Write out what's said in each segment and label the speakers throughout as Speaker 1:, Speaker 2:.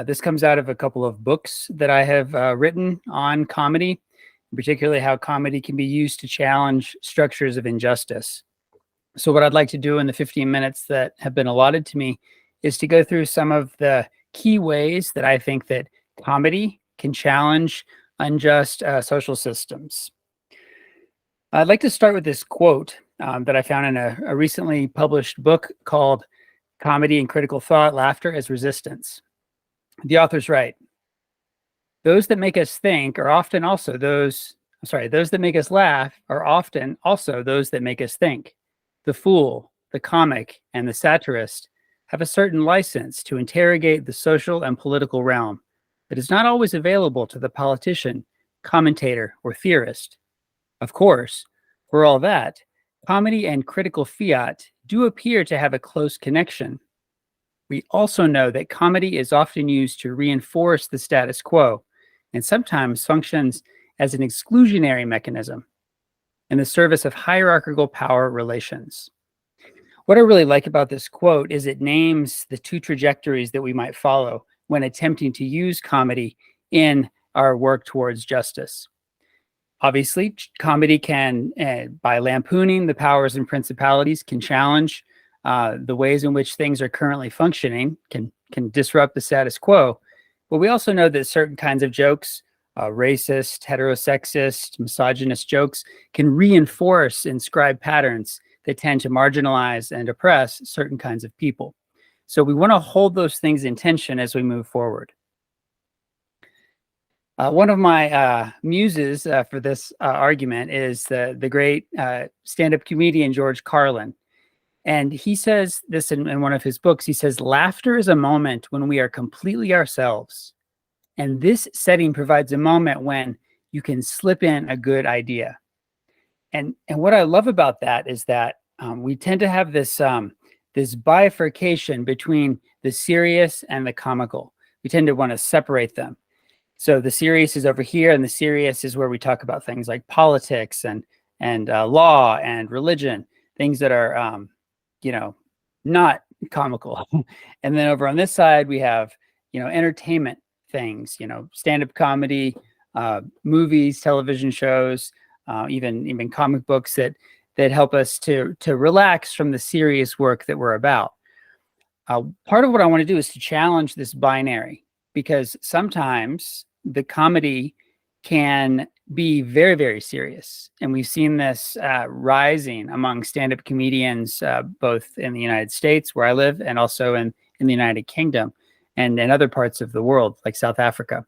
Speaker 1: This comes out of a couple of books that I have written on comedy, particularly how comedy can be used to challenge structures of injustice. So what I'd like to do in the 15 minutes that have been allotted to me is to go through some of the key ways that I think that comedy can challenge unjust social systems. I'd like to start with this quote that I found in a recently published book called Comedy and Critical Thought, Laughter as Resistance. The authors write, those that make us think are often also those that make us laugh are often also those that make us think. The fool, the comic, and the satirist have a certain license to interrogate the social and political realm that is not always available to the politician, commentator, or theorist. Of course, for all that, comedy and critical fiat do appear to have a close connection. We also know that comedy is often used to reinforce the status quo and sometimes functions as an exclusionary mechanism in the service of hierarchical power relations. What I really like about this quote is it names the two trajectories that we might follow when attempting to use comedy in our work towards justice. Obviously, comedy can, by lampooning the powers and principalities, can challenge the ways in which things are currently functioning, can disrupt the status quo. But we also know that certain kinds of jokes, racist, heterosexist, misogynist jokes, can reinforce inscribed patterns that tend to marginalize and oppress certain kinds of people. So we want to hold those things in tension as we move forward. One of my muses for this argument is the great stand-up comedian George Carlin. And he says this in one of his books. He says, laughter is a moment when we are completely ourselves. And this setting provides a moment when you can slip in a good idea. And what I love about that is that we tend to have this bifurcation between the serious and the comical. We tend to want to separate them. So the serious is over here, and the serious is where we talk about things like politics and law and religion, things that are not comical. And then over on this side, we have entertainment things, stand-up comedy, movies, television shows, even comic books that help us to relax from the serious work that we're about. Part of what I want to do is to challenge this binary, because sometimes the comedy can be very, very serious. And we've seen this rising among stand-up comedians, both in the United States, where I live, and also in the United Kingdom and in other parts of the world, like South Africa.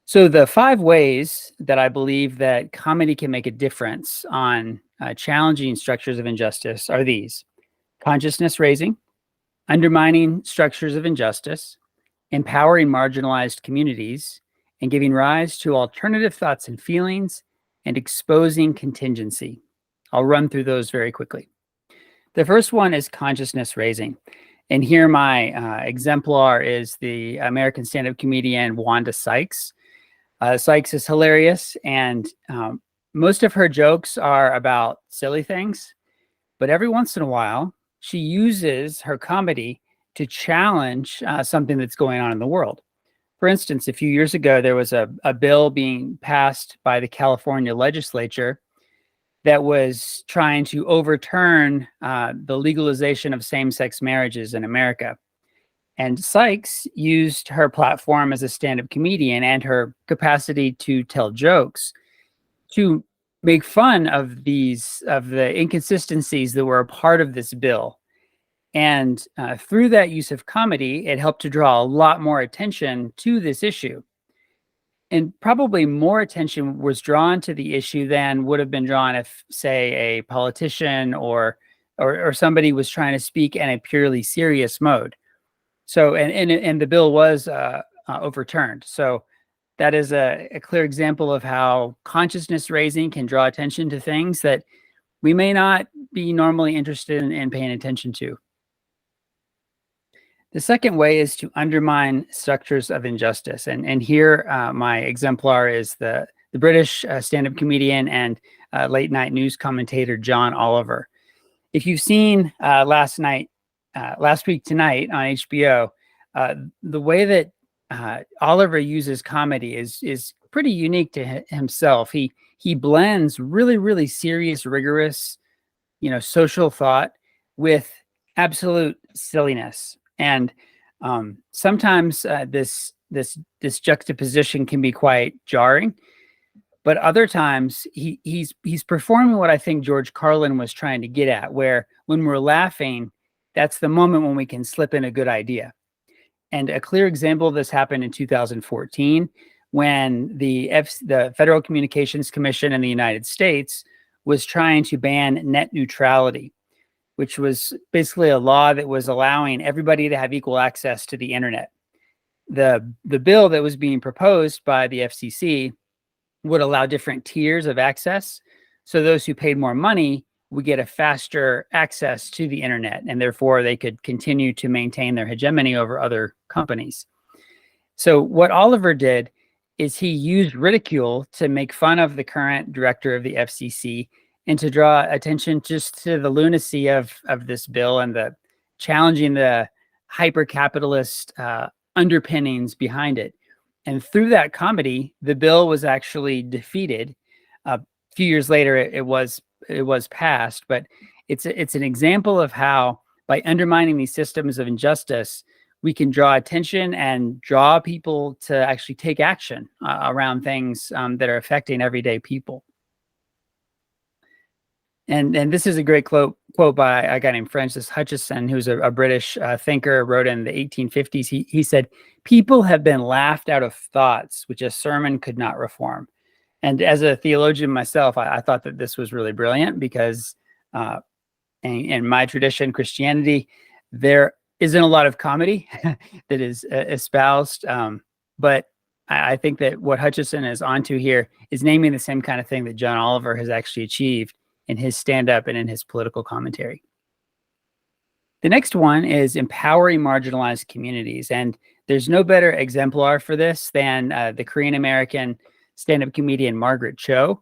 Speaker 1: So the 5 ways that I believe that comedy can make a difference on challenging structures of injustice are these: consciousness raising, undermining structures of injustice, empowering marginalized communities, and giving rise to alternative thoughts and feelings, and exposing contingency. I'll run through those very quickly. The first one is consciousness raising. And here my exemplar is the American stand-up comedian Wanda Sykes. Sykes is hilarious, and most of her jokes are about silly things, but every once in a while, she uses her comedy to challenge something that's going on in the world. For instance, a few years ago, there was a bill being passed by the California legislature that was trying to overturn the legalization of same-sex marriages in America. And Sykes used her platform as a stand-up comedian and her capacity to tell jokes to make fun of the inconsistencies that were a part of this bill. And through that use of comedy, it helped to draw a lot more attention to this issue. And probably more attention was drawn to the issue than would have been drawn if, say, a politician or somebody was trying to speak in a purely serious mode. So, and the bill was overturned. So that is a clear example of how consciousness raising can draw attention to things that we may not be normally interested in paying attention to. The second way is to undermine structures of injustice. And here my exemplar is the British stand-up comedian and late night news commentator John Oliver. If you've seen Last Week Tonight on HBO, The way that Oliver uses comedy is pretty unique to himself. He blends really serious, rigorous, social thought with absolute silliness, and sometimes this juxtaposition can be quite jarring. But other times he's performing what I think George Carlin was trying to get at, where when we're laughing, that's the moment when we can slip in a good idea. And a clear example of this happened in 2014 when the Federal Communications Commission in the United States was trying to ban net neutrality, which was basically a law that was allowing everybody to have equal access to the internet. The bill that was being proposed by the FCC would allow different tiers of access. So those who paid more money would get a faster access to the internet, and therefore they could continue to maintain their hegemony over other companies. So what Oliver did is he used ridicule to make fun of the current director of the FCC and to draw attention just to the lunacy of this bill and the challenging the hyper-capitalist underpinnings behind it. And through that comedy, the bill was actually defeated. A few years later, it was passed, but it's an example of how, by undermining these systems of injustice, we can draw attention and draw people to actually take action around things that are affecting everyday people. And this is a great quote by a guy named Francis Hutcheson, who's a British thinker, wrote in the 1850s. He said, "People have been laughed out of thoughts which a sermon could not reform." And as a theologian myself, I thought that this was really brilliant because in my tradition, Christianity, there isn't a lot of comedy that is espoused. But I think that what Hutcheson is onto here is naming the same kind of thing that John Oliver has actually achieved in his stand-up and in his political commentary. The next one is empowering marginalized communities. And there's no better exemplar for this than the Korean-American stand-up comedian Margaret Cho.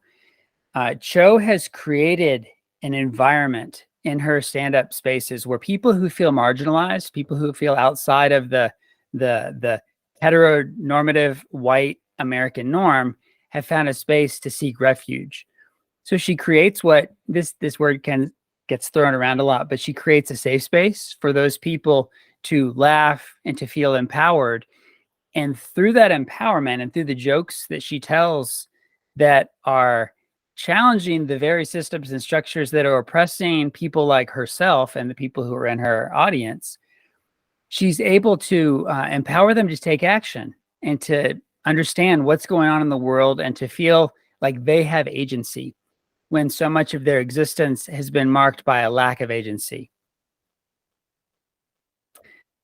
Speaker 1: Cho has created an environment in her stand-up spaces where people who feel marginalized, people who feel outside of the heteronormative white American norm, have found a space to seek refuge. So she creates what this word gets thrown around a lot, but she creates a safe space for those people to laugh and to feel empowered. And through that empowerment and through the jokes that she tells that are challenging the very systems and structures that are oppressing people like herself and the people who are in her audience, she's able to empower them to take action and to understand what's going on in the world and to feel like they have agency, when so much of their existence has been marked by a lack of agency.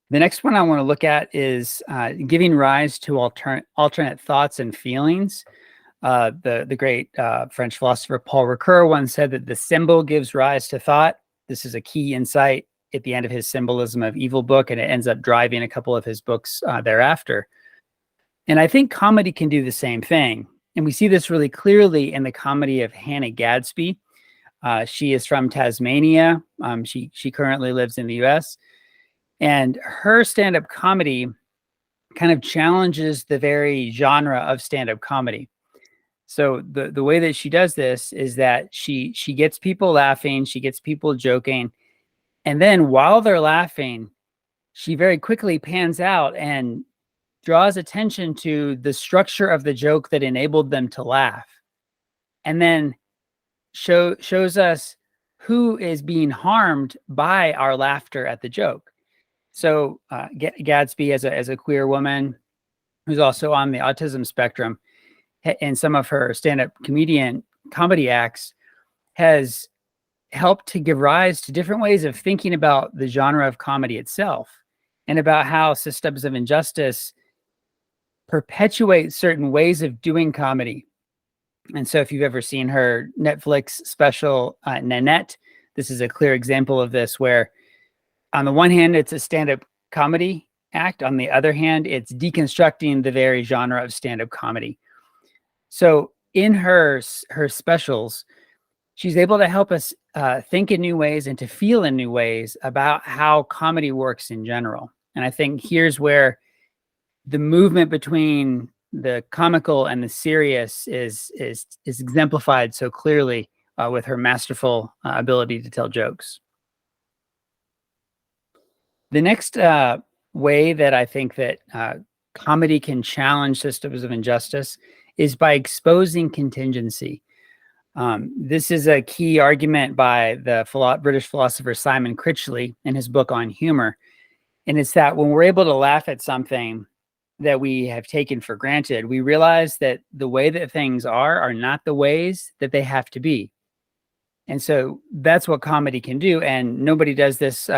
Speaker 1: The next one I want to look at is giving rise to alternate thoughts and feelings. The great French philosopher Paul Ricoeur once said that the symbol gives rise to thought. This is a key insight at the end of his Symbolism of Evil book, and it ends up driving a couple of his books thereafter. And I think comedy can do the same thing. And we see this really clearly in the comedy of Hannah Gadsby. She is from Tasmania. She currently lives in the US. And her stand-up comedy kind of challenges the very genre of stand-up comedy. So the way that she does this is that she gets people laughing, she gets people joking, and then while they're laughing, she very quickly pans out and draws attention to the structure of the joke that enabled them to laugh, and then shows us who is being harmed by our laughter at the joke. So Gadsby, as a queer woman who's also on the autism spectrum, in some of her stand-up comedy acts, has helped to give rise to different ways of thinking about the genre of comedy itself and about how systems of injustice perpetuate certain ways of doing comedy. And so if you've ever seen her Netflix special, Nanette, this is a clear example of this, where on the one hand, it's a stand-up comedy act. On the other hand, it's deconstructing the very genre of stand-up comedy. So in her specials, she's able to help us think in new ways and to feel in new ways about how comedy works in general. And I think here's where the movement between the comical and the serious is exemplified so clearly with her masterful ability to tell jokes. The next way that I think that comedy can challenge systems of injustice is by exposing contingency. This is a key argument by the British philosopher Simon Critchley in his book on humor. And it's that when we're able to laugh at something that we have taken for granted, we realize that the way that things are not the ways that they have to be. And so that's what comedy can do. And nobody does this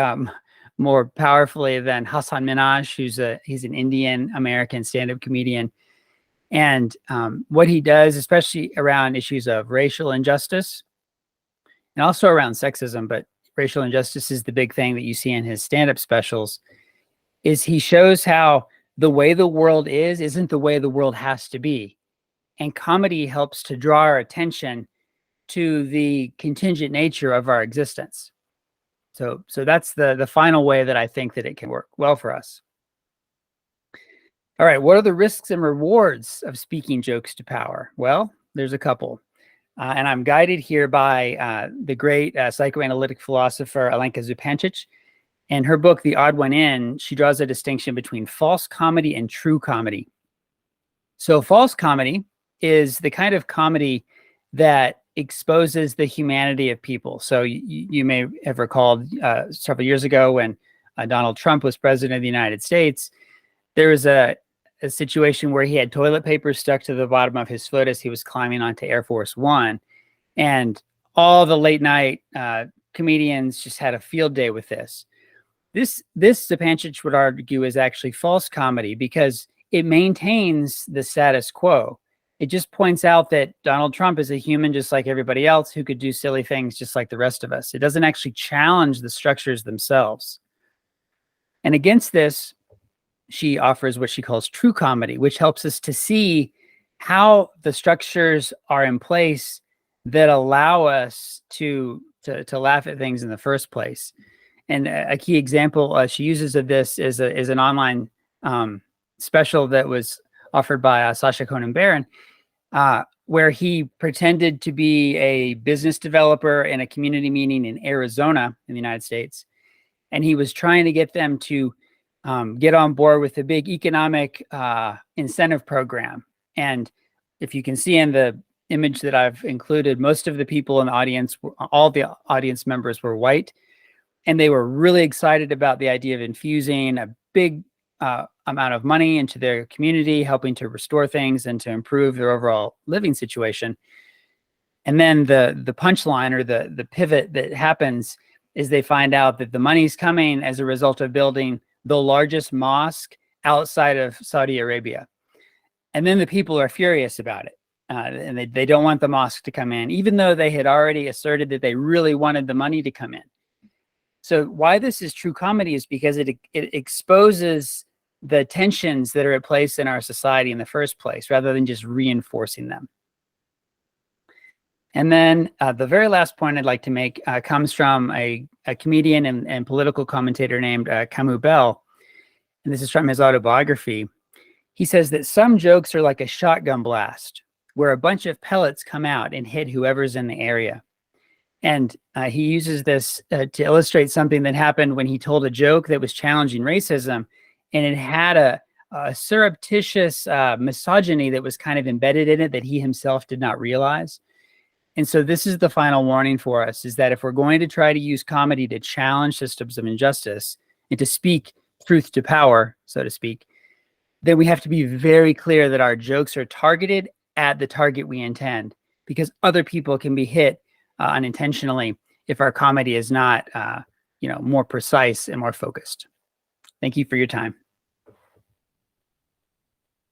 Speaker 1: more powerfully than Hasan Minhaj, he's an Indian American stand-up comedian. And what he does, especially around issues of racial injustice and also around sexism, but racial injustice is the big thing that you see in his stand-up specials, is he shows how the way the world isn't the way the world has to be. And comedy helps to draw our attention to the contingent nature of our existence. So that's the final way that I think that it can work well for us. All right, what are the risks and rewards of speaking jokes to power? Well, there's a couple. And I'm guided here by the great psychoanalytic philosopher Alenka Zupancic. In her book, The Odd One In, she draws a distinction between false comedy and true comedy. So false comedy is the kind of comedy that exposes the humanity of people. So you may have recalled several years ago when Donald Trump was president of the United States, there was a situation where he had toilet paper stuck to the bottom of his foot as he was climbing onto Air Force One. And all the late night comedians just had a field day with this. This Zupancic would argue is actually false comedy because it maintains the status quo. It just points out that Donald Trump is a human just like everybody else who could do silly things just like the rest of us. It doesn't actually challenge the structures themselves. And against this, she offers what she calls true comedy, which helps us to see how the structures are in place that allow us to laugh at things in the first place. And a key example she uses of this is an online special that was offered by Sacha Conan Baron, where he pretended to be a business developer in a community meeting in Arizona in the United States. And he was trying to get them to get on board with a big economic incentive program. And if you can see in the image that I've included, most of the people in the audience, all the audience members were white. And they were really excited about the idea of infusing a big amount of money into their community, helping to restore things and to improve their overall living situation. And then the punchline or the pivot that happens is they find out that the money's coming as a result of building the largest mosque outside of Saudi Arabia. And then the people are furious about it. And they don't want the mosque to come in, even though they had already asserted that they really wanted the money to come in. So why this is true comedy is because it exposes the tensions that are at place in our society in the first place, rather than just reinforcing them. And then the very last point I'd like to make comes from a comedian and political commentator named Camus Bell. And this is from his autobiography. He says that some jokes are like a shotgun blast, where a bunch of pellets come out and hit whoever's in the area. And he uses this to illustrate something that happened when he told a joke that was challenging racism, and it had a surreptitious misogyny that was kind of embedded in it that he himself did not realize. And so this is the final warning for us, is that if we're going to try to use comedy to challenge systems of injustice and to speak truth to power, so to speak, then we have to be very clear that our jokes are targeted at the target we intend, because other people can be hit unintentionally if our comedy is not, more precise and more focused. Thank you for your time.